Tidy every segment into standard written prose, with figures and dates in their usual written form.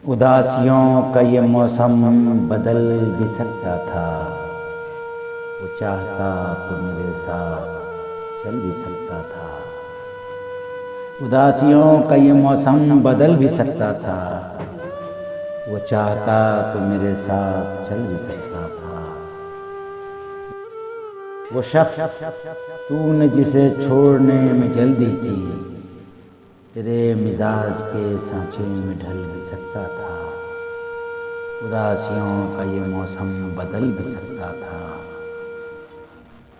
उदासियों का ये मौसम बदल भी सकता था। वो चाहता तो मेरे साथ चल भी सकता था। उदासियों का ये मौसम बदल भी सकता था। वो चाहता तो मेरे साथ चल भी सकता था। वो शख्स तूने जिसे छोड़ने में जल्दी की, तेरे मिजाज के सांचे में ढल भी सकता था। उदासियों का ये मौसम बदल भी सकता था।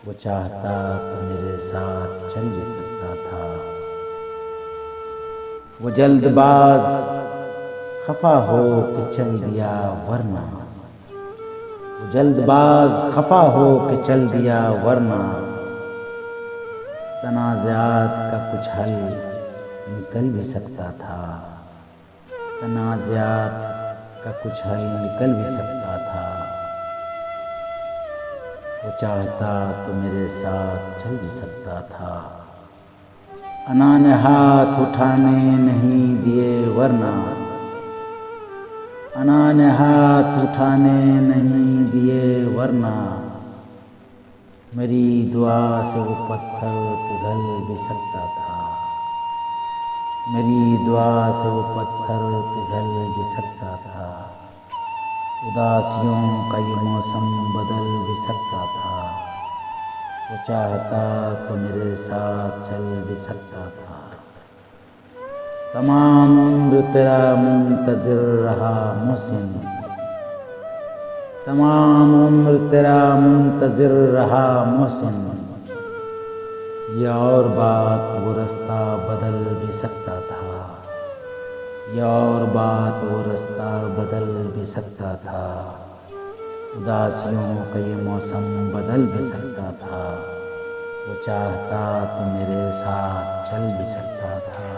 वो चाहता तो मेरे साथ चल भी सकता था। वो जल्दबाज खफा हो के चल दिया वरना, वो जल्दबाज खफा हो के चल दिया वरना, तनाज़ात का कुछ हल निकल भी सकता था। तनाज़ात का कुछ हल निकल भी सकता था। वो चाहता तो मेरे साथ चल भी सकता था। अना ने हाथ उठाने नहीं दिए वरना, अना ने हाथ उठाने नहीं दिए वरना, मेरी दुआ से वो पत्थर पिघल भी सकता था। मेरी दुआ से वो पत्थर पिघल भी सकता था। उदासियों का ये मौसम बदल भी सकता था। वो चाहता तो मेरे साथ चल भी सकता था। तमाम उम्र तेरा मुंतज़िर रहा मोहसिन, तमाम उम्र तेरा मुंतज़िर रहा मोहसिन। ये और बात वो रास्ता बदल भी सकता था। ये और बात वो रास्ता बदल भी सकता था। उदासियों का ये मौसम बदल भी सकता था। वो चाहता तो मेरे साथ चल भी सकता था।